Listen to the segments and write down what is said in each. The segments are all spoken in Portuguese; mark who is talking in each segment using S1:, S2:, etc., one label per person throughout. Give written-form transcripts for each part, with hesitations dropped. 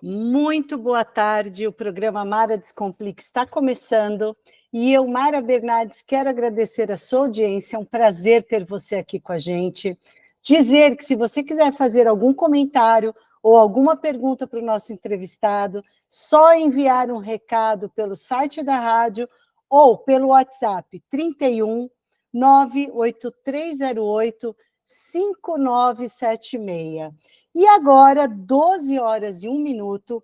S1: Muito boa tarde, o programa Mara Descomplica está começando e eu, Mara Bernardes, quero agradecer a sua audiência, é um prazer ter você aqui com a gente. Dizer que se você quiser fazer algum comentário ou alguma pergunta para o nosso entrevistado, só enviar um recado pelo site da rádio ou pelo WhatsApp 31 98308 5976. E agora, 12 horas e 1 minuto,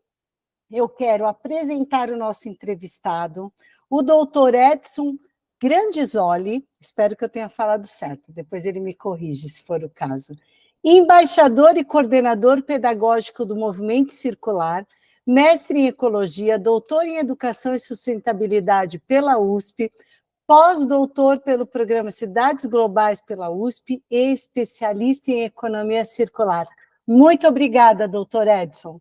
S1: eu quero apresentar o nosso entrevistado, o doutor Edson Grandisoli, espero que eu tenha falado certo, depois ele me corrige se for o caso, embaixador e coordenador pedagógico do Movimento Circular, mestre em Ecologia, doutor em Educação e Sustentabilidade pela USP, pós-doutor pelo programa Cidades Globais pela USP e especialista em Economia Circular. Muito obrigada, doutor Edson.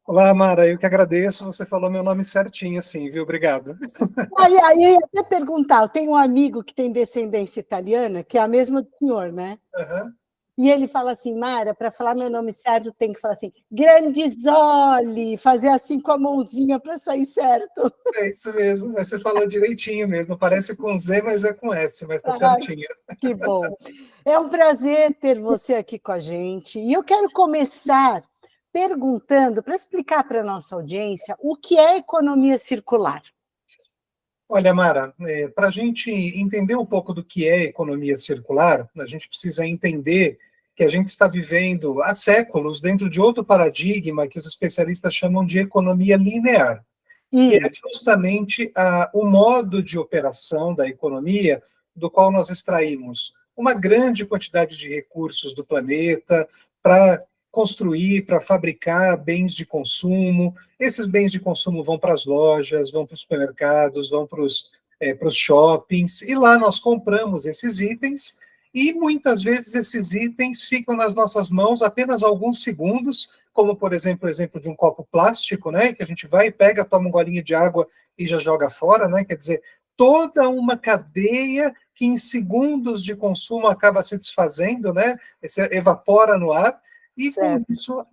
S2: Olá, Mara, eu que agradeço, você falou meu nome certinho, assim, viu? Obrigado.
S1: Aí eu ia até perguntar, eu tenho um amigo que tem descendência italiana, que é a mesma do senhor, né?
S2: Uhum.
S1: E ele fala assim, Mara, para falar meu nome certo, tem que falar assim, Grandisoli, fazer assim com a mãozinha para sair certo.
S2: É isso mesmo, mas você falou direitinho mesmo, parece com Z, mas é com S, mas está certinho.
S1: Que bom. É um prazer ter você aqui com a gente. E eu quero começar perguntando, para explicar para a nossa audiência, o que é economia circular.
S2: Olha, Mara, para a gente entender um pouco do que é economia circular, a gente precisa entender que a gente está vivendo há séculos dentro de outro paradigma que os especialistas chamam de economia linear, que é justamente o modo de operação da economia do qual nós extraímos uma grande quantidade de recursos do planeta para construir, para fabricar bens de consumo. Esses bens de consumo vão para as lojas, vão para os supermercados, vão para os shoppings, e lá nós compramos esses itens, e muitas vezes esses itens ficam nas nossas mãos apenas alguns segundos, como, por exemplo, o exemplo de um copo plástico, né, que a gente vai e pega, toma um golinho de água e já joga fora, né, quer dizer, toda uma cadeia que em segundos de consumo acaba se desfazendo, né, evapora no ar,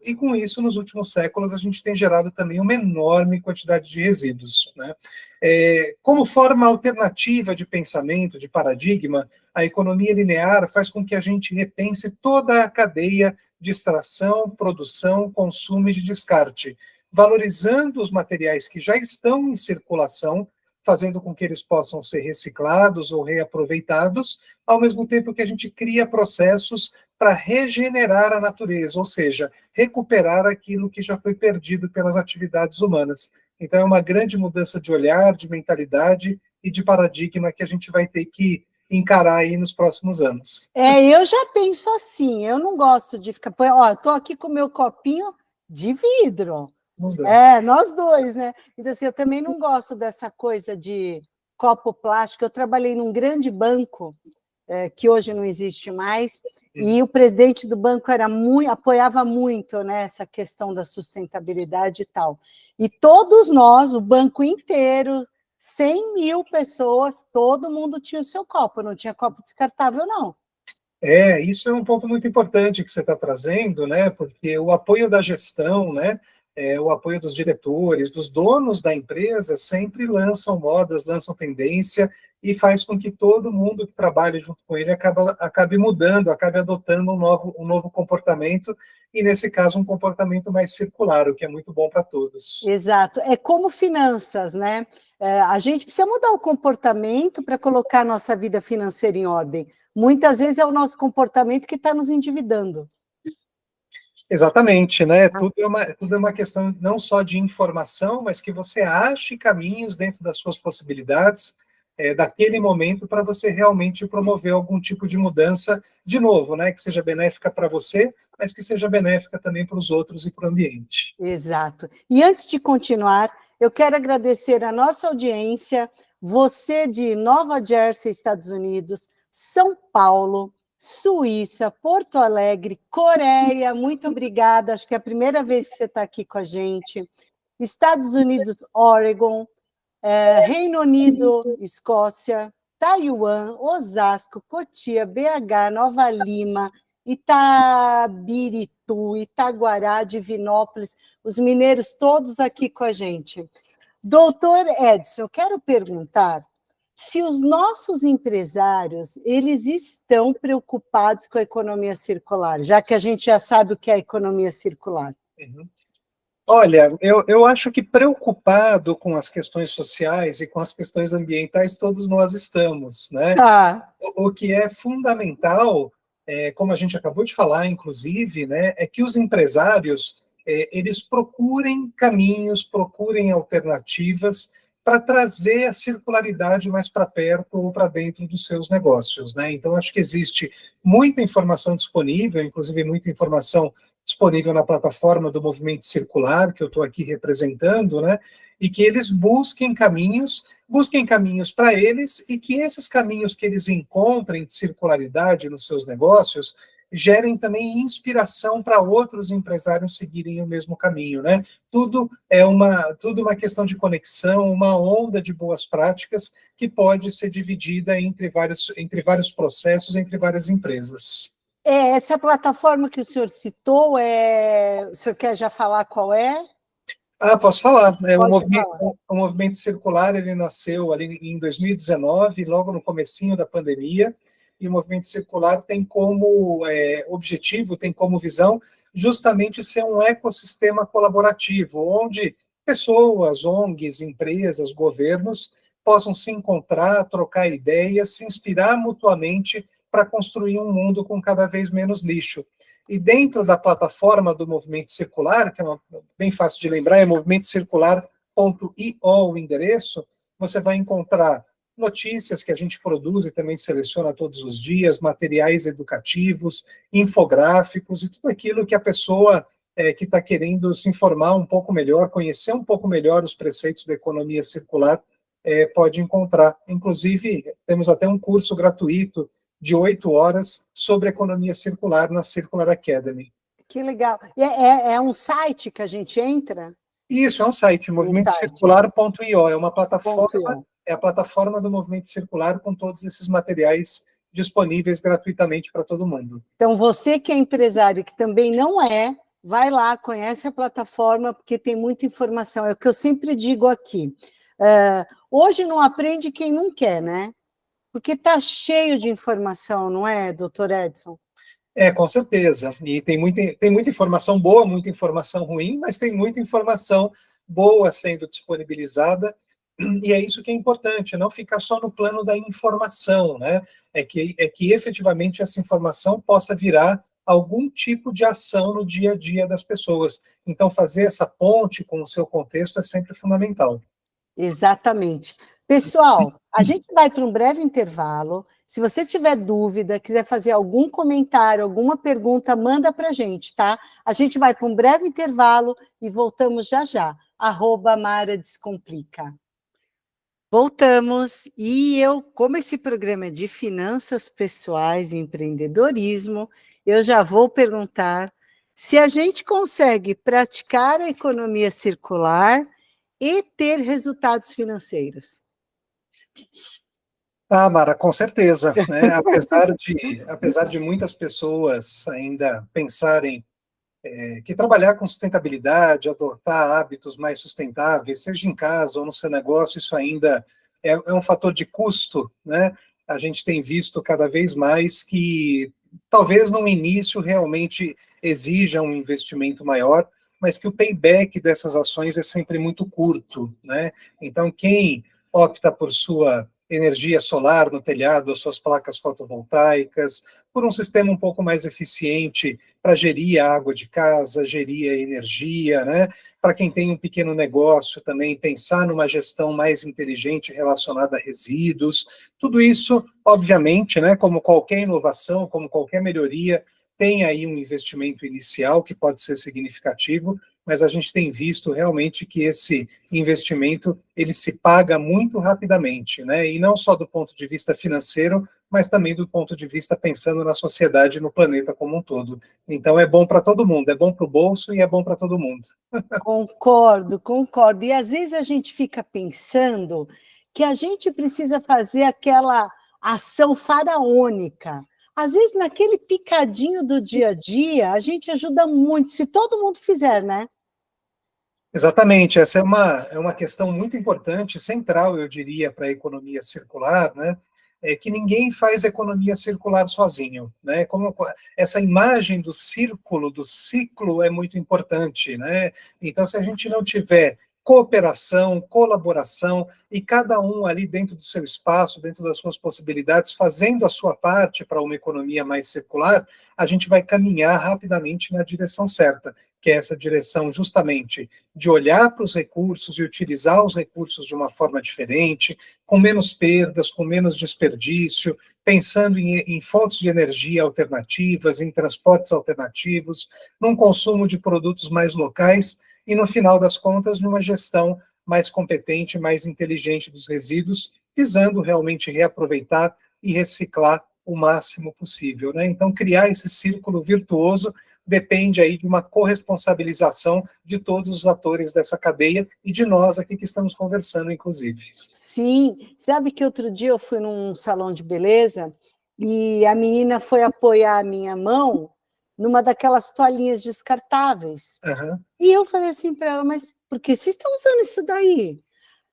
S2: e com isso, nos últimos séculos, a gente tem gerado também uma enorme quantidade de resíduos, né. Como forma alternativa de pensamento, de paradigma, a economia linear faz com que a gente repense toda a cadeia de extração, produção, consumo e de descarte, valorizando os materiais que já estão em circulação, fazendo com que eles possam ser reciclados ou reaproveitados, ao mesmo tempo que a gente cria processos para regenerar a natureza, ou seja, recuperar aquilo que já foi perdido pelas atividades humanas. Então, é uma grande mudança de olhar, de mentalidade e de paradigma que a gente vai ter que encarar aí nos próximos anos.
S1: Eu já penso assim, eu não gosto de ficar... Ó, estou aqui com o meu copinho de vidro. Nós dois, né? Então, assim, eu também não gosto dessa coisa de copo plástico. Eu trabalhei num grande banco, que hoje não existe mais, e o presidente do banco apoiava muito, né, essa questão da sustentabilidade e tal. E todos nós, o banco inteiro, 100 mil pessoas, todo mundo tinha o seu copo, não tinha copo descartável, não.
S2: Isso é um ponto muito importante que você está trazendo, né? Porque o apoio da gestão, né? O apoio dos diretores, dos donos da empresa, sempre lançam modas, lançam tendência e faz com que todo mundo que trabalha junto com ele acabe mudando, acabe adotando um novo comportamento, e nesse caso um comportamento mais circular, o que é muito bom para todos.
S1: Exato, é como finanças, né? A gente precisa mudar o comportamento para colocar a nossa vida financeira em ordem. Muitas vezes é o nosso comportamento que está nos endividando.
S2: Exatamente, né? Tudo é uma questão não só de informação, mas que você ache caminhos dentro das suas possibilidades, daquele momento, para você realmente promover algum tipo de mudança, de novo, né? Que seja benéfica para você, mas que seja benéfica também para os outros e para o ambiente.
S1: Exato. E antes de continuar, eu quero agradecer a nossa audiência, você de Nova Jersey, Estados Unidos, São Paulo, Suíça, Porto Alegre, Coreia, muito obrigada, acho que é a primeira vez que você está aqui com a gente, Estados Unidos, Oregon, Reino Unido, Escócia, Taiwan, Osasco, Cotia, BH, Nova Lima, Itabiritu, Itaguará, Divinópolis, os mineiros todos aqui com a gente. Doutor Edson, eu quero perguntar se os nossos empresários, eles estão preocupados com a economia circular, já que a gente já sabe o que é a economia circular.
S2: Uhum. Olha, eu acho que preocupado com as questões sociais e com as questões ambientais, todos nós estamos, né? O que é fundamental, como a gente acabou de falar, inclusive, né, é que os empresários, eles procurem caminhos, procurem alternativas para trazer a circularidade mais para perto ou para dentro dos seus negócios, né? Então, acho que existe muita informação disponível, inclusive muita informação disponível na plataforma do Movimento Circular, que eu estou aqui representando, né? E que eles busquem caminhos para eles e que esses caminhos que eles encontrem de circularidade nos seus negócios gerem também inspiração para outros empresários seguirem o mesmo caminho, né? Tudo uma questão de conexão, uma onda de boas práticas que pode ser dividida entre vários processos, entre várias empresas.
S1: Essa plataforma que o senhor citou, o senhor quer já falar qual é?
S2: Posso falar.
S1: Falar.
S2: O movimento circular, ele nasceu ali em 2019, logo no comecinho da pandemia, e o movimento circular tem como objetivo, tem como visão, justamente ser um ecossistema colaborativo, onde pessoas, ONGs, empresas, governos possam se encontrar, trocar ideias, se inspirar mutuamente para construir um mundo com cada vez menos lixo. E dentro da plataforma do Movimento Circular, que é bem fácil de lembrar, é movimentocircular.io o endereço, você vai encontrar notícias que a gente produz e também seleciona todos os dias, materiais educativos, infográficos e tudo aquilo que a pessoa que está querendo se informar um pouco melhor, conhecer um pouco melhor os preceitos da economia circular, pode encontrar. Inclusive, temos até um curso gratuito de 8 horas sobre economia circular na Circular Academy.
S1: Que legal. É um site que a gente entra?
S2: Isso, é um site, movimentocircular.io, é uma plataforma, é a plataforma do Movimento Circular com todos esses materiais disponíveis gratuitamente para todo mundo.
S1: Então, você que é empresário, que também não vai lá, conhece a plataforma, porque tem muita informação. É o que eu sempre digo aqui. Hoje não aprende quem não quer, né? Porque está cheio de informação, não é, doutor Edson?
S2: Com certeza. E tem muita informação boa, muita informação ruim, mas tem muita informação boa sendo disponibilizada, e é isso que é importante, não ficar só no plano da informação, né? É que efetivamente essa informação possa virar algum tipo de ação no dia a dia das pessoas. Então, fazer essa ponte com o seu contexto é sempre fundamental.
S1: Exatamente. Pessoal, a gente vai para um breve intervalo. Se você tiver dúvida, quiser fazer algum comentário, alguma pergunta, manda para a gente, tá? A gente vai para um breve intervalo e voltamos já já. @Mara Descomplica. Voltamos, e como esse programa é de finanças pessoais e empreendedorismo, eu já vou perguntar se a gente consegue praticar a economia circular e ter resultados financeiros.
S2: Mara, com certeza, né? Apesar de muitas pessoas ainda pensarem que trabalhar com sustentabilidade, adotar hábitos mais sustentáveis, seja em casa ou no seu negócio, isso ainda é um fator de custo, né? A gente tem visto cada vez mais que talvez no início realmente exija um investimento maior, mas que o payback dessas ações é sempre muito curto, né? Então, quem opta por sua energia solar no telhado, as suas placas fotovoltaicas, por um sistema um pouco mais eficiente para gerir a água de casa, gerir a energia, né? Para quem tem um pequeno negócio também, pensar numa gestão mais inteligente relacionada a resíduos, tudo isso, obviamente, né, como qualquer inovação, como qualquer melhoria, tem aí um investimento inicial que pode ser significativo, mas a gente tem visto realmente que esse investimento ele se paga muito rapidamente, né? E não só do ponto de vista financeiro, mas também do ponto de vista pensando na sociedade e no planeta como um todo. Então é bom para todo mundo, é bom para o bolso e é bom para todo mundo.
S1: Concordo. E às vezes a gente fica pensando que a gente precisa fazer aquela ação faraônica. às vezes naquele picadinho do dia a dia, a gente ajuda muito, se todo mundo fizer, né?
S2: Exatamente, essa é uma questão muito importante, central, eu diria, para a economia circular, né? É que ninguém faz economia circular sozinho, né? Como essa imagem do círculo, do ciclo é muito importante, né? Então, se a gente não tiver cooperação, colaboração e cada um ali dentro do seu espaço, dentro das suas possibilidades, fazendo a sua parte para uma economia mais circular, a gente vai caminhar rapidamente na direção certa, que é essa direção justamente de olhar para os recursos e utilizar os recursos de uma forma diferente, com menos perdas, com menos desperdício, pensando em fontes de energia alternativas, em transportes alternativos, num consumo de produtos mais locais e, no final das contas, numa gestão mais competente, mais inteligente dos resíduos, visando realmente reaproveitar e reciclar o máximo possível, né? Então, criar esse círculo virtuoso depende aí de uma corresponsabilização de todos os atores dessa cadeia e de nós aqui que estamos conversando, inclusive.
S1: Sim, sabe que outro dia eu fui num salão de beleza e a menina foi apoiar a minha mão numa daquelas toalhinhas descartáveis.
S2: Uhum.
S1: E eu falei assim para ela, mas por que vocês estão usando isso daí?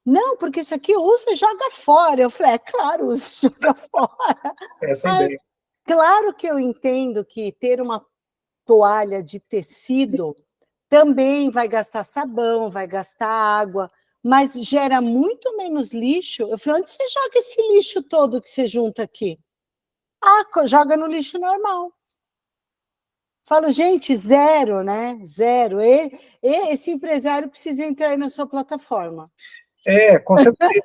S1: Não, porque isso aqui usa e joga fora. Eu falei, é claro, usa e joga fora.
S2: Essa é a
S1: Aí,
S2: ideia.
S1: claro que eu entendo que ter uma toalha de tecido também vai gastar sabão, vai gastar água, mas gera muito menos lixo. Eu falei, onde você joga esse lixo todo que você junta aqui? Ah, joga no lixo normal. Falo, gente, zero, né? Zero. Esse empresário precisa entrar aí na sua plataforma.
S2: Com certeza.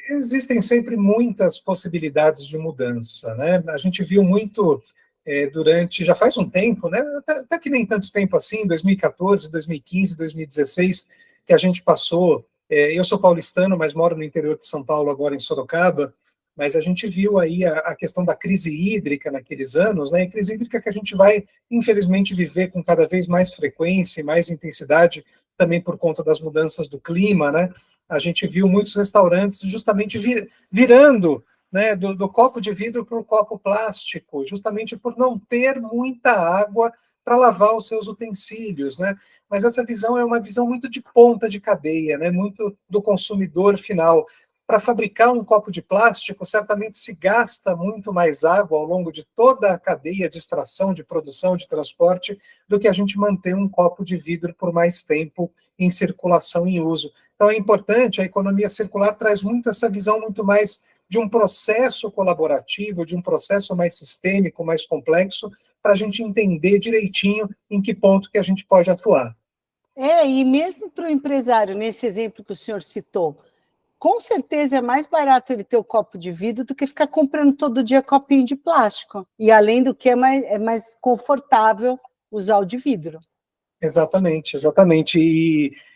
S2: Existem sempre muitas possibilidades de mudança, né? A gente viu muito durante, já faz um tempo, né? Até que nem tanto tempo assim, 2014, 2015, 2016, que a gente passou. Eu sou paulistano, mas moro no interior de São Paulo, agora em Sorocaba, mas a gente viu aí a questão da crise hídrica naqueles anos, né? E crise hídrica que a gente vai, infelizmente, viver com cada vez mais frequência e mais intensidade, também por conta das mudanças do clima, né? A gente viu muitos restaurantes justamente virando, né, do copo de vidro para o copo plástico, justamente por não ter muita água para lavar os seus utensílios, né? Mas essa visão é uma visão muito de ponta de cadeia, né? Muito do consumidor final. Para fabricar um copo de plástico, certamente se gasta muito mais água ao longo de toda a cadeia de extração, de produção, de transporte, do que a gente manter um copo de vidro por mais tempo em circulação, em uso. Então é importante, a economia circular traz muito essa visão muito mais de um processo colaborativo, de um processo mais sistêmico, mais complexo, para a gente entender direitinho em que ponto que a gente pode atuar.
S1: E mesmo para o empresário, nesse exemplo que o senhor citou, com certeza é mais barato ele ter o copo de vidro do que ficar comprando todo dia copinho de plástico. E além do que é mais confortável usar o de vidro.
S2: Exatamente, exatamente.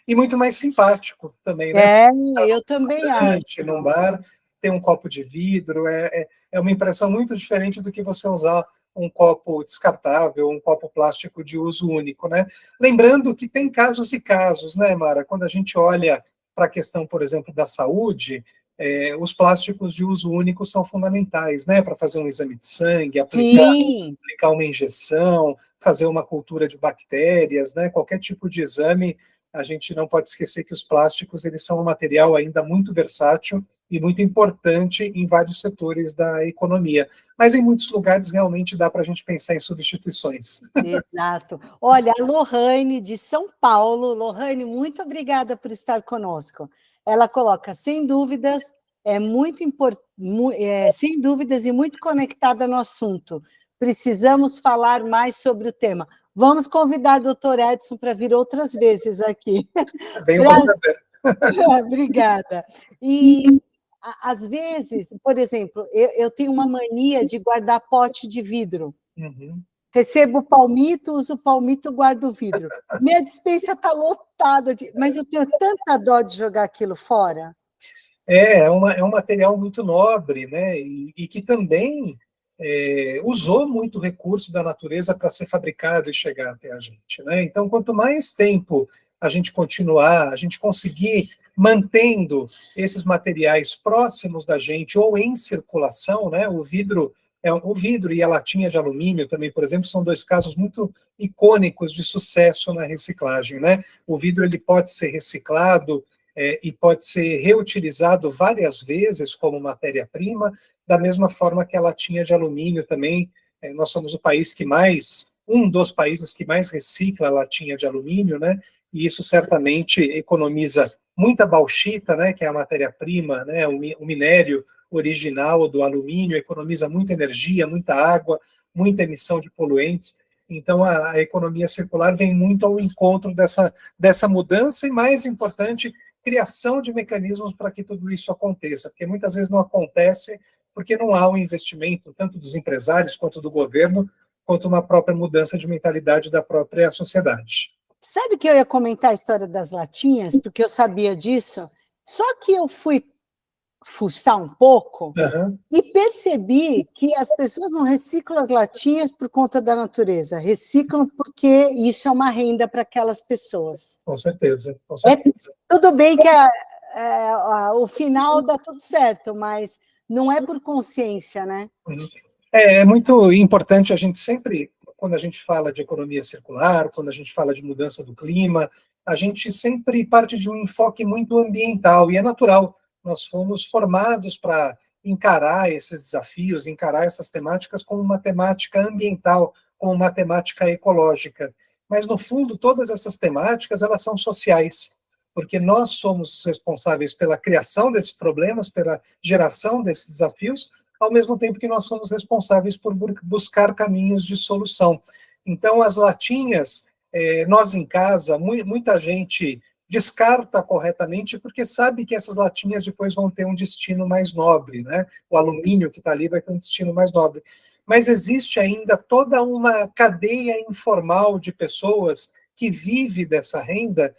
S2: E muito mais simpático também, né?
S1: Eu também acho.
S2: Num bar, ter um copo de vidro é uma impressão muito diferente do que você usar um copo descartável, um copo plástico de uso único, né? Lembrando que tem casos e casos, né, Mara? Quando a gente olha para a questão, por exemplo, da saúde, os plásticos de uso único são fundamentais, né? Para fazer um exame de sangue,
S1: Sim,
S2: aplicar uma injeção, fazer uma cultura de bactérias, né? Qualquer tipo de exame, a gente não pode esquecer que os plásticos eles são um material ainda muito versátil e muito importante em vários setores da economia. Mas em muitos lugares realmente dá para a gente pensar em substituições.
S1: exato. Olha, a Lohane de São Paulo. Lohane, muito obrigada por estar conosco. Ela coloca, sem dúvidas, sem dúvidas e muito conectada no assunto. Precisamos falar mais sobre o tema. Vamos convidar o doutor Edson para vir outras vezes aqui.
S2: Bem, um prazer.
S1: Obrigada. E, às vezes, por exemplo, eu tenho uma mania de guardar pote de vidro.
S2: Uhum.
S1: Recebo o palmito, uso o palmito, guardo o vidro. Minha despensa está lotada, mas eu tenho tanta dó de jogar aquilo fora.
S2: É um material muito nobre, né? E que também usou muito recurso da natureza para ser fabricado e chegar até a gente, né? Então, quanto mais tempo a gente continuar, a gente conseguir mantendo esses materiais próximos da gente ou em circulação, né? O vidro O vidro e a latinha de alumínio também, por exemplo, são dois casos muito icônicos de sucesso na reciclagem, né? O vidro ele pode ser reciclado e pode ser reutilizado várias vezes como matéria-prima, da mesma forma que a latinha de alumínio também. Nós somos o país que mais, um dos países que mais recicla a latinha de alumínio, né? E isso certamente economiza muita bauxita, né? Que é a matéria-prima, né? O minério original do alumínio, economiza muita energia, muita água, muita emissão de poluentes. Então, a economia circular vem muito ao encontro dessa mudança e, mais importante, criação de mecanismos para que tudo isso aconteça, porque muitas vezes não acontece porque não há um investimento, tanto dos empresários quanto do governo, quanto uma própria mudança de mentalidade da própria sociedade.
S1: Sabe que eu ia comentar a história das latinhas, porque eu sabia disso, só que eu fui fuçar um pouco e percebi que as pessoas não reciclam as latinhas por conta da natureza, reciclam porque isso é uma renda para aquelas pessoas.
S2: Com certeza, com certeza.
S1: Tudo bem que o final dá tudo certo, mas não é por consciência, né?
S2: É muito importante a gente sempre, quando a gente fala de economia circular, quando a gente fala de mudança do clima, a gente sempre parte de um enfoque muito ambiental, e é natural. Nós fomos formados para encarar esses desafios, encarar essas temáticas como uma temática ambiental, como uma temática ecológica. Mas, no fundo, todas essas temáticas, elas são sociais, porque nós somos responsáveis pela criação desses problemas, pela geração desses desafios, ao mesmo tempo que nós somos responsáveis por buscar caminhos de solução. Então, as latinhas, nós em casa, muita gente descarta corretamente porque sabe que essas latinhas depois vão ter um destino mais nobre, né? O alumínio que está ali vai ter um destino mais nobre. Mas existe ainda toda uma cadeia informal de pessoas que vive dessa renda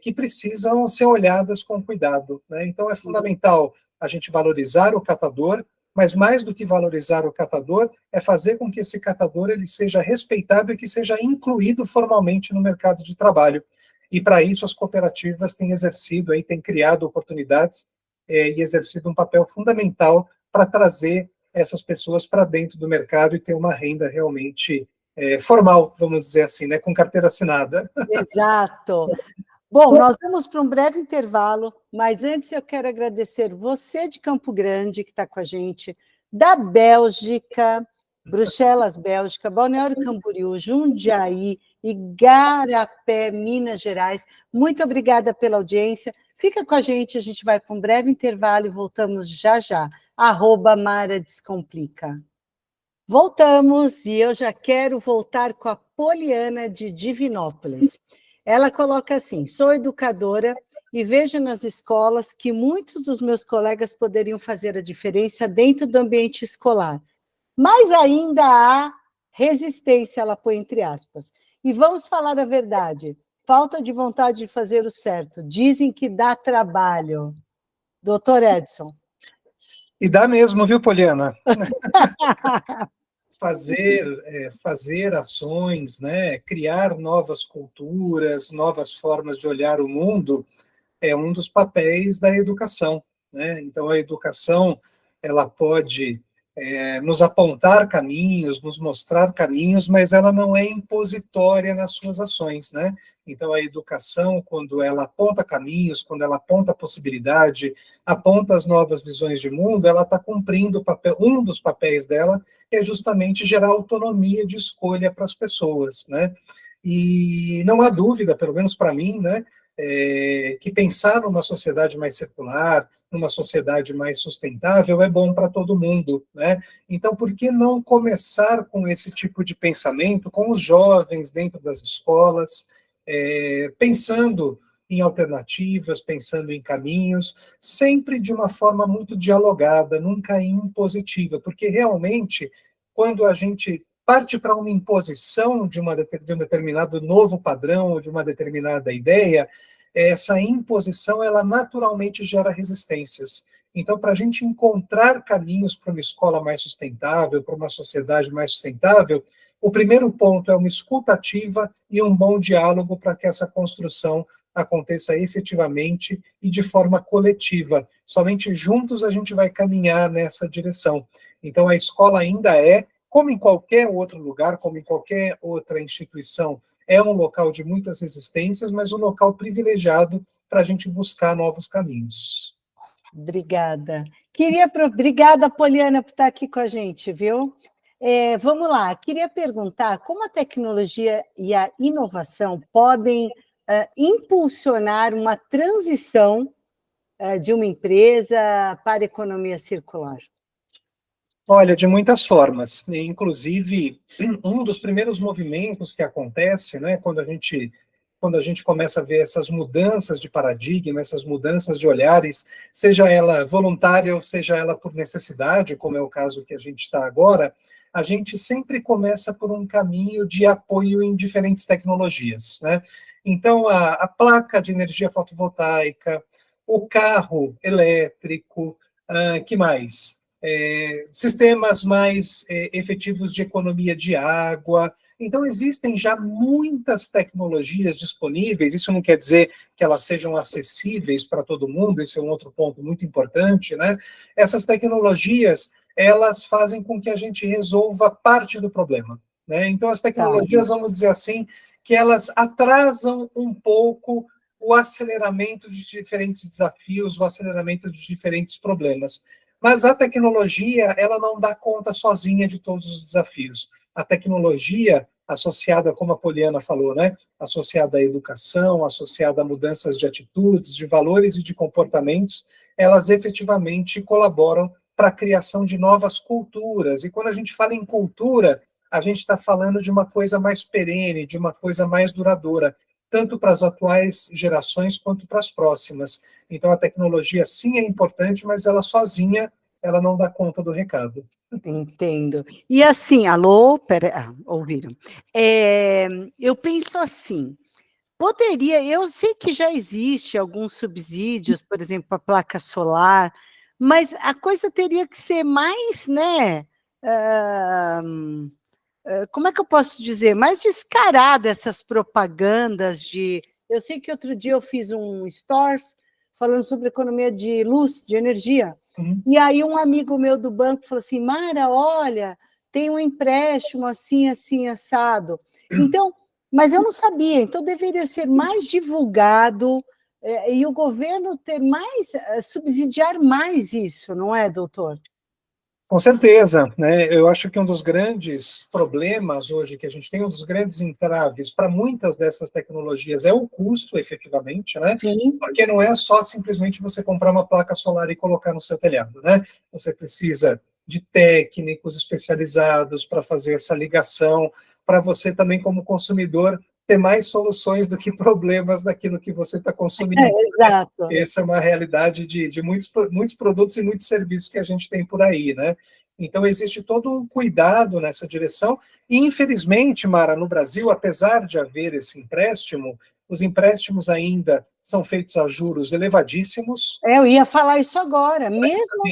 S2: que precisam ser olhadas com cuidado, né? Então é fundamental a gente valorizar o catador, mas mais do que valorizar o catador, é fazer com que esse catador ele seja respeitado e que seja incluído formalmente no mercado de trabalho. E para isso as cooperativas têm exercido, têm criado oportunidades e exercido um papel fundamental para trazer essas pessoas para dentro do mercado e ter uma renda realmente formal, vamos dizer assim, né, com carteira assinada.
S1: Exato. Bom, nós vamos para um breve intervalo, mas antes eu quero agradecer você de Campo Grande, que está com a gente, da Bélgica, Bruxelas, Bélgica, Balneário Camboriú, Jundiaí, Igarapé, Minas Gerais. Muito obrigada pela audiência. Fica com a gente vai para um breve intervalo e voltamos já já. @Mara Descomplica. Voltamos, e eu já quero voltar com a Poliana de Divinópolis. Ela coloca assim: sou educadora e vejo nas escolas que muitos dos meus colegas poderiam fazer a diferença dentro do ambiente escolar, mas ainda há resistência, ela põe entre aspas. E vamos falar a verdade, falta de vontade de fazer o certo. Dizem que dá trabalho. Doutor Edson.
S2: E dá mesmo, viu, Poliana? fazer ações, né, criar novas culturas, novas formas de olhar o mundo, é um dos papéis da educação, né? Então, a educação ela pode nos apontar caminhos, nos mostrar caminhos, mas ela não é impositória nas suas ações, né? Então, a educação, quando ela aponta caminhos, quando ela aponta a possibilidade, aponta as novas visões de mundo, ela está cumprindo um dos papéis dela, que é justamente gerar autonomia de escolha para as pessoas, né? E não há dúvida, pelo menos para mim, né, que pensar numa sociedade mais circular, numa sociedade mais sustentável, é bom para todo mundo, né? Então, por que não começar com esse tipo de pensamento, com os jovens dentro das escolas, pensando em alternativas, pensando em caminhos, sempre de uma forma muito dialogada, nunca impositiva, porque realmente, quando a gente parte para uma imposição de um determinado novo padrão, de uma determinada ideia, essa imposição, ela naturalmente gera resistências. Então, para a gente encontrar caminhos para uma escola mais sustentável, para uma sociedade mais sustentável, o primeiro ponto é uma escuta ativa e um bom diálogo para que essa construção aconteça efetivamente e de forma coletiva. Somente juntos a gente vai caminhar nessa direção. Então, a escola ainda é, como em qualquer outro lugar, como em qualquer outra instituição, é um local de muitas resistências, mas um local privilegiado para a gente buscar novos caminhos.
S1: Obrigada. Obrigada, Poliana, por estar aqui com a gente, viu? Vamos lá, queria perguntar como a tecnologia e a inovação podem impulsionar uma transição de uma empresa para a economia circular.
S2: Olha, de muitas formas. Inclusive, um dos primeiros movimentos que acontece, né, quando a gente começa a ver essas mudanças de paradigma, essas mudanças de olhares, seja ela voluntária ou seja ela por necessidade, como é o caso que a gente está agora, a gente sempre começa por um caminho de apoio em diferentes tecnologias, né? Então, a placa de energia fotovoltaica, o carro elétrico, que mais? Sistemas mais efetivos de economia de água. Então, existem já muitas tecnologias disponíveis, isso não quer dizer que elas sejam acessíveis para todo mundo, esse é um outro ponto muito importante, né? Essas tecnologias, elas fazem com que a gente resolva parte do problema, né? Então, as tecnologias, vamos dizer assim, que elas atrasam um pouco o aceleramento de diferentes desafios, o aceleramento de diferentes problemas. Mas a tecnologia, ela não dá conta sozinha de todos os desafios. A tecnologia, associada, como a Poliana falou, né, associada à educação, associada a mudanças de atitudes, de valores e de comportamentos, elas efetivamente colaboram para a criação de novas culturas. E quando a gente fala em cultura, a gente está falando de uma coisa mais perene, de uma coisa mais duradoura, tanto para as atuais gerações quanto para as próximas. Então, a tecnologia, sim, é importante, mas ela sozinha, ela não dá conta do recado.
S1: Entendo. E assim, alô, ouviram? Eu penso assim, eu sei que já existe alguns subsídios, por exemplo, a placa solar, mas a coisa teria que ser mais, né? Como é que eu posso dizer? Mais descarada essas propagandas de. Eu sei que outro dia eu fiz um stories falando sobre economia de luz, de energia. E aí um amigo meu do banco falou assim, Mara, olha, tem um empréstimo assim, assim, assado. Então, mas eu não sabia, então deveria ser mais divulgado e o governo ter mais, subsidiar mais isso, não é, doutor?
S2: Com certeza, né? Eu acho que um dos grandes problemas hoje que a gente tem, um dos grandes entraves para muitas dessas tecnologias é o custo, efetivamente, né?
S1: Sim.
S2: Porque não é só simplesmente você comprar uma placa solar e colocar no seu telhado, né? Você precisa de técnicos especializados para fazer essa ligação, para você também, como consumidor, ter mais soluções do que problemas daquilo que você está consumindo.
S1: Exato.
S2: Essa é uma realidade de muitos produtos e muitos serviços que a gente tem por aí, né? Então, existe todo um cuidado nessa direção. E, infelizmente, Mara, no Brasil, apesar de haver esse empréstimo, os empréstimos ainda são feitos a juros elevadíssimos.
S1: Eu ia falar isso agora, mesmo.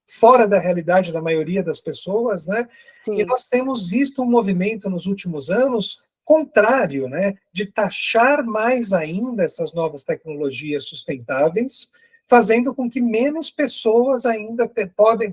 S2: Fora da realidade da maioria das pessoas, né?
S1: Sim.
S2: E nós temos visto um movimento nos últimos anos contrário, né, de taxar mais ainda essas novas tecnologias sustentáveis, fazendo com que menos pessoas ainda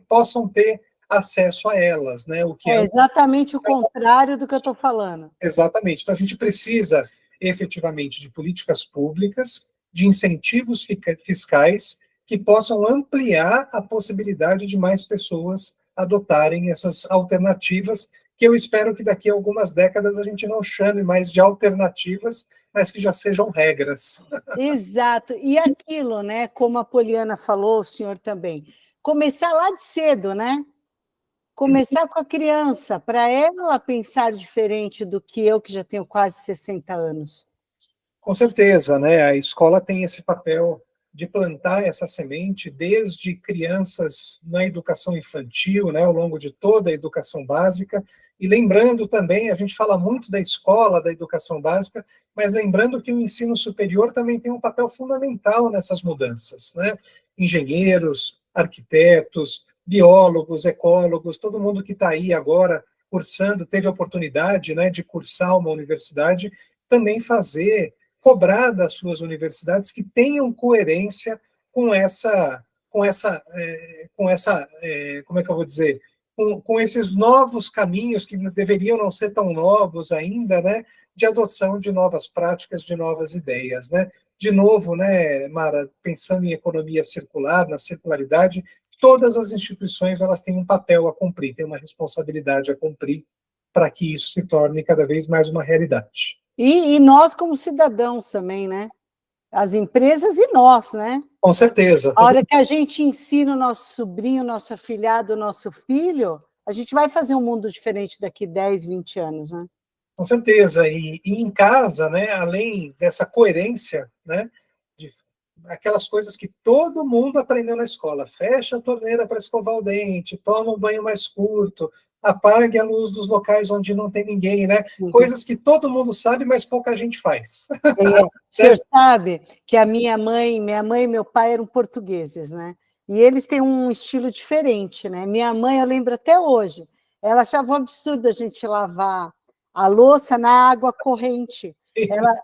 S2: possam ter acesso a elas, né? O que
S1: é exatamente o contrário do que eu estou falando.
S2: Exatamente. Então, a gente precisa efetivamente de políticas públicas, de incentivos fiscais que possam ampliar a possibilidade de mais pessoas adotarem essas alternativas, que eu espero que daqui a algumas décadas a gente não chame mais de alternativas, mas que já sejam regras.
S1: Exato. E aquilo, né, como a Poliana falou, o senhor também, começar lá de cedo, né? Começar com a criança, para ela pensar diferente do que eu, que já tenho quase 60 anos.
S2: Com certeza, né? A escola tem esse papel de plantar essa semente desde crianças na educação infantil, né, ao longo de toda a educação básica, e lembrando também, a gente fala muito da escola, da educação básica, mas lembrando que o ensino superior também tem um papel fundamental nessas mudanças, né? Engenheiros, arquitetos, biólogos, ecólogos, todo mundo que está aí agora cursando, teve a oportunidade, né, de cursar uma universidade, também fazer cobrar das suas universidades que tenham coerência com como é que eu vou dizer, com esses novos caminhos que deveriam não ser tão novos ainda, né, de adoção de novas práticas, de novas ideias, né? De novo, né, Mara, pensando em economia circular, na circularidade, todas as instituições elas têm um papel a cumprir, têm uma responsabilidade a cumprir para que isso se torne cada vez mais uma realidade.
S1: E nós como cidadãos também, né? As empresas e nós, né?
S2: Com certeza.
S1: A hora que a gente ensina o nosso sobrinho, nosso afilhado, nosso filho, a gente vai fazer um mundo diferente daqui 10, 20 anos, né?
S2: Com certeza. E em casa, né, além dessa coerência, né, de aquelas coisas que todo mundo aprendeu na escola. Fecha a torneira para escovar o dente, toma um banho mais curto, apague a luz dos locais onde não tem ninguém, né?
S1: Uhum.
S2: Coisas que todo mundo sabe, mas pouca gente faz.
S1: O senhor sabe que a minha mãe e meu pai eram portugueses, né? E eles têm um estilo diferente, né? Minha mãe, eu lembro até hoje, ela achava um absurdo a gente lavar a louça na água corrente.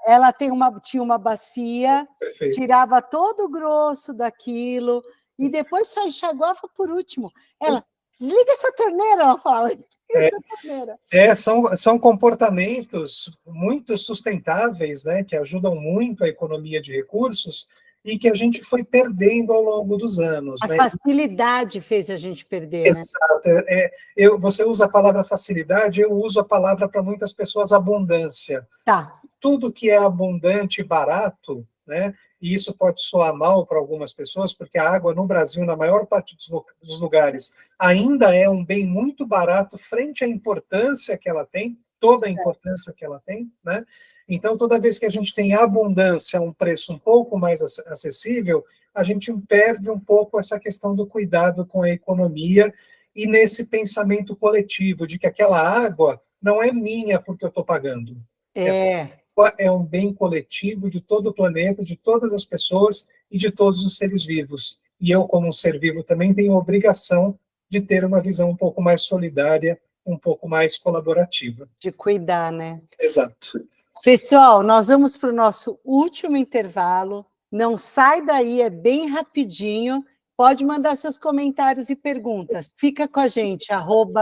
S1: Ela tinha uma bacia,
S2: Perfeito.
S1: tirava todo o grosso daquilo e depois só enxaguava por último. Ela, desliga essa torneira, ela falava, desliga essa torneira.
S2: São comportamentos muito sustentáveis, né, que ajudam muito a economia de recursos e que a gente foi perdendo ao longo dos anos.
S1: A
S2: né?
S1: facilidade fez a gente perder,
S2: Exato.
S1: né?
S2: Você usa a palavra facilidade, eu uso a palavra para muitas pessoas abundância.
S1: Tá.
S2: Tudo que é abundante e barato, né, e isso pode soar mal para algumas pessoas, porque a água no Brasil, na maior parte dos lugares, ainda é um bem muito barato frente à importância que ela tem, toda a importância que ela tem, né? Então, toda vez que a gente tem abundância a um preço um pouco mais acessível, a gente perde um pouco essa questão do cuidado com a economia e nesse pensamento coletivo de que aquela água não é minha porque eu estou pagando. Essa água é um bem coletivo de todo o planeta, de todas as pessoas e de todos os seres vivos. E eu, como um ser vivo, também tenho a obrigação de ter uma visão um pouco mais solidária, um pouco mais colaborativa.
S1: De cuidar, né?
S2: Exato.
S1: Pessoal, nós vamos para o nosso último intervalo. Não sai daí, é bem rapidinho. Pode mandar seus comentários e perguntas. Fica com a gente,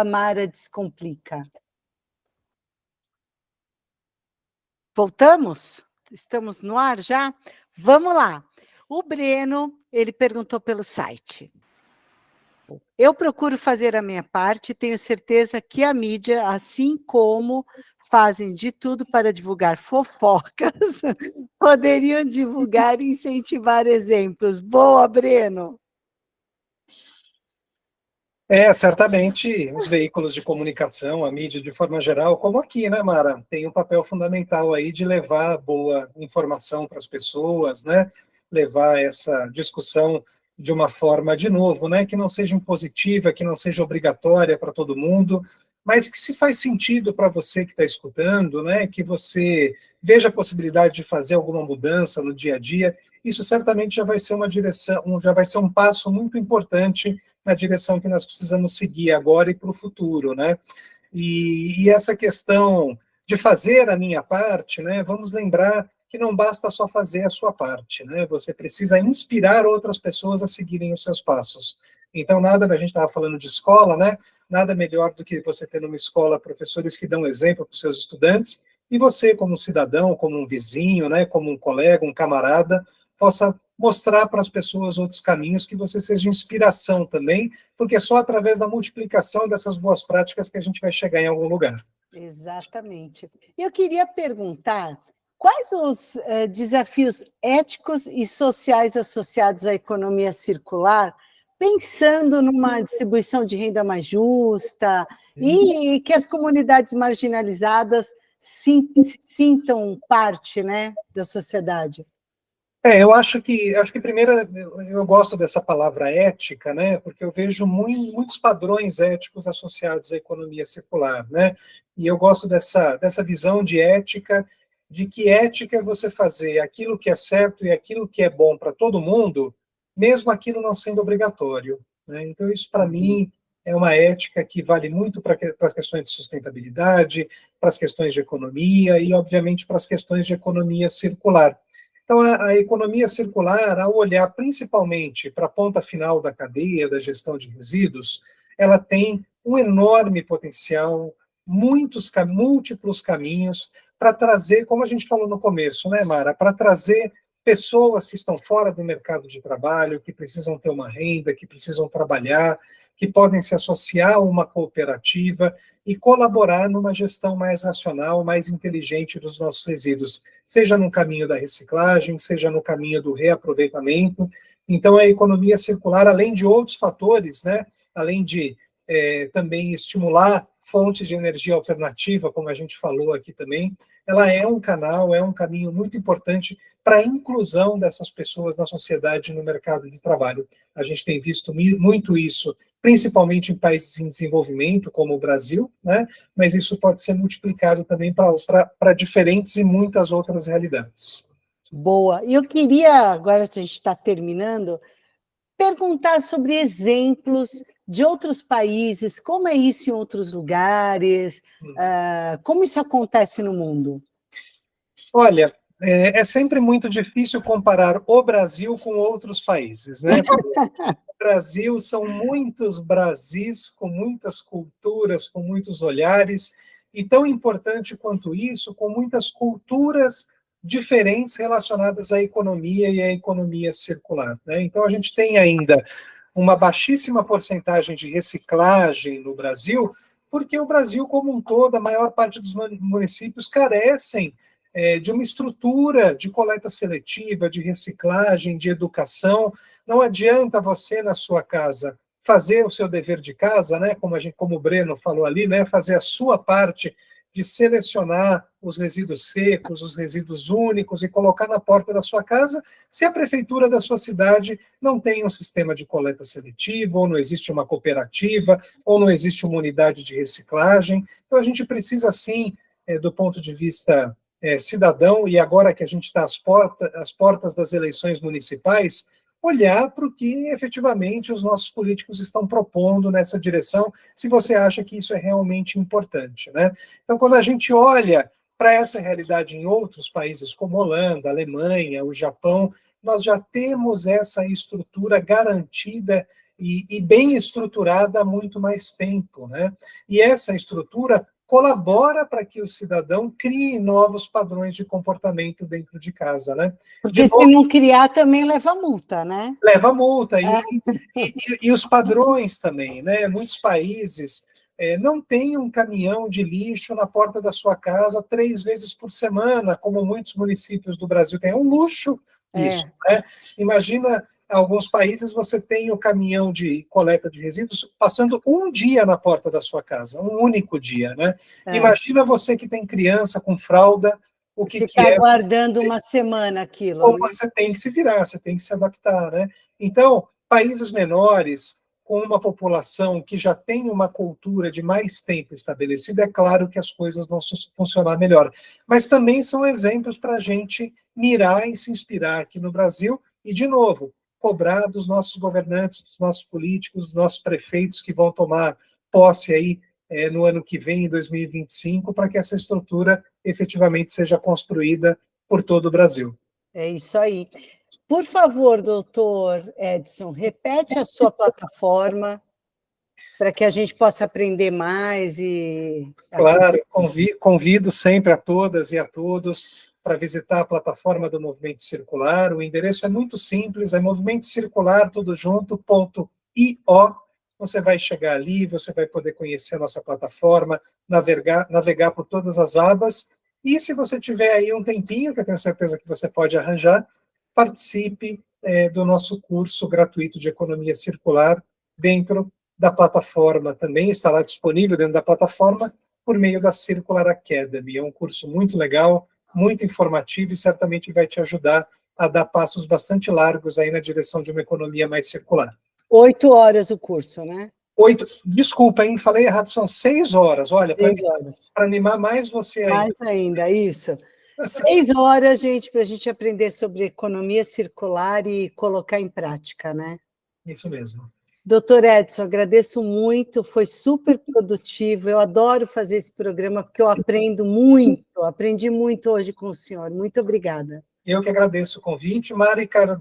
S1: @Mara Descomplica. Voltamos? Estamos no ar já? Vamos lá. O Breno, ele perguntou pelo site. Eu procuro fazer a minha parte e tenho certeza que a mídia, assim como fazem de tudo para divulgar fofocas, poderiam divulgar e incentivar exemplos. Boa, Breno!
S2: Certamente os veículos de comunicação, a mídia de forma geral, como aqui, né, Mara, tem um papel fundamental aí de levar boa informação para as pessoas, né, levar essa discussão de uma forma, de novo, né, que não seja impositiva, que não seja obrigatória para todo mundo, mas que se faz sentido para você que está escutando, né, que você veja a possibilidade de fazer alguma mudança no dia a dia, isso certamente já vai ser uma direção, já vai ser um passo muito importante na direção que nós precisamos seguir agora e para o futuro, né? E essa questão de fazer a minha parte, né? Vamos lembrar que não basta só fazer a sua parte, né? Você precisa inspirar outras pessoas a seguirem os seus passos. Então, a gente estava falando de escola, né? Nada melhor do que você ter numa escola professores que dão exemplo para os seus estudantes e você, como cidadão, como um vizinho, né? Como um colega, um camarada, possa mostrar para as pessoas outros caminhos, que você seja inspiração também, porque é só através da multiplicação dessas boas práticas que a gente vai chegar em algum lugar.
S1: Exatamente. Eu queria perguntar, quais os desafios éticos e sociais associados à economia circular, pensando numa distribuição de renda mais justa e que as comunidades marginalizadas sintam parte, né, da sociedade?
S2: Eu acho que primeiro eu gosto dessa palavra ética, né? Porque eu vejo muitos padrões éticos associados à economia circular, né? E eu gosto dessa visão de ética, de que ética é você fazer aquilo que é certo e aquilo que é bom para todo mundo, mesmo aquilo não sendo obrigatório, né? Então isso para mim é uma ética que vale muito para as questões de sustentabilidade, para as questões de economia e, obviamente, para as questões de economia circular. Então, a economia circular, ao olhar principalmente para a ponta final da cadeia da gestão de resíduos, ela tem um enorme potencial, múltiplos caminhos para trazer, como a gente falou no começo, né, Mara, para trazer pessoas que estão fora do mercado de trabalho, que precisam ter uma renda, que precisam trabalhar, que podem se associar a uma cooperativa e colaborar numa gestão mais racional, mais inteligente dos nossos resíduos, seja no caminho da reciclagem, seja no caminho do reaproveitamento. Então, a economia circular, além de outros fatores, né, além de também estimular fontes de energia alternativa, como a gente falou aqui também, ela é um canal, é um caminho muito importante para a inclusão dessas pessoas na sociedade e no mercado de trabalho. A gente tem visto muito isso, principalmente em países em desenvolvimento, como o Brasil, né? Mas isso pode ser multiplicado também para diferentes e muitas outras realidades.
S1: Boa. E eu queria, agora que a gente está terminando, perguntar sobre exemplos de outros países, como é isso em outros lugares, como isso acontece no mundo?
S2: Olha, é sempre muito difícil comparar o Brasil com outros países, né? O Brasil são muitos Brasis, com muitas culturas, com muitos olhares, e tão importante quanto isso, com muitas culturas diferentes relacionadas à economia e à economia circular, né? Então, a gente tem ainda uma baixíssima porcentagem de reciclagem no Brasil, porque o Brasil, como um todo, a maior parte dos municípios carecem de uma estrutura de coleta seletiva, de reciclagem, de educação. Não adianta você, na sua casa, fazer o seu dever de casa, né, como o Breno falou ali, né, fazer a sua parte de selecionar os resíduos secos, os resíduos únicos e colocar na porta da sua casa, se a prefeitura da sua cidade não tem um sistema de coleta seletiva, ou não existe uma cooperativa, ou não existe uma unidade de reciclagem. Então, a gente precisa, sim, do ponto de vista cidadão, e agora que a gente está às portas das eleições municipais, olhar para o que efetivamente os nossos políticos estão propondo nessa direção, se você acha que isso é realmente importante, né? Então, quando a gente olha para essa realidade em outros países, como Holanda, Alemanha, o Japão, nós já temos essa estrutura garantida e bem estruturada há muito mais tempo, né? E essa estrutura colabora para que o cidadão crie novos padrões de comportamento dentro de casa, né?
S1: Porque se não criar, também leva multa, né?
S2: Leva multa, e os padrões também, né? Muitos países não têm um caminhão de lixo na porta da sua casa 3 vezes por semana, como muitos municípios do Brasil têm. É um luxo isso, né? Imagina, alguns países você tem o caminhão de coleta de resíduos passando um dia na porta da sua casa, um único dia, né? Imagina você que tem criança com fralda, o que
S1: Ficar
S2: é
S1: guardando uma semana aquilo.
S2: Como você tem que se virar, você tem que se adaptar, né? Então, países menores, com uma população que já tem uma cultura de mais tempo estabelecida, é claro que as coisas vão funcionar melhor. Mas também são exemplos para a gente mirar e se inspirar aqui no Brasil, e, de novo, cobrar dos nossos governantes, dos nossos políticos, dos nossos prefeitos que vão tomar posse aí no ano que vem, em 2025, para que essa estrutura efetivamente seja construída por todo o Brasil.
S1: É isso aí. Por favor, doutor Edson, repete a sua plataforma para que a gente possa aprender mais e...
S2: Claro, convido sempre a todas e a todos para visitar a plataforma do Movimento Circular. O endereço é muito simples, é movimentocircular.io. Você vai chegar ali, você vai poder conhecer a nossa plataforma, navegar por todas as abas. E se você tiver aí um tempinho, que eu tenho certeza que você pode arranjar, participe do nosso curso gratuito de Economia Circular dentro da plataforma também, estará disponível dentro da plataforma por meio da Circular Academy. É um curso muito legal, muito informativo e certamente vai te ajudar a dar passos bastante largos aí na direção de uma economia mais circular.
S1: 8 horas o curso, né?
S2: 8, desculpa, hein, falei errado, são 6 horas. Olha, para animar mais você ainda.
S1: Mais ainda, isso. 6 horas, gente, para a gente aprender sobre economia circular e colocar em prática, né?
S2: Isso mesmo.
S1: Doutor Edson, agradeço muito, foi super produtivo, eu adoro fazer esse programa porque eu aprendo muito, aprendi muito hoje com o senhor, muito obrigada.
S2: Eu que agradeço o convite, Mari, quero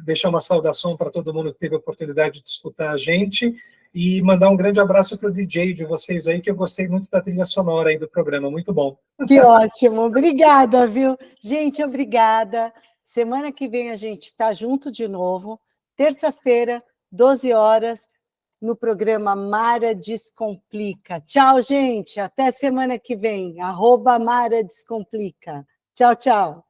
S2: deixar uma saudação para todo mundo que teve a oportunidade de escutar a gente e mandar um grande abraço para o DJ de vocês aí, que eu gostei muito da trilha sonora aí do programa, muito bom.
S1: Que ótimo, obrigada, viu? Gente, obrigada. Semana que vem a gente está junto de novo, terça-feira, 12 horas, no programa Mara Descomplica. Tchau, gente, até semana que vem, @Mara Descomplica. Tchau, tchau.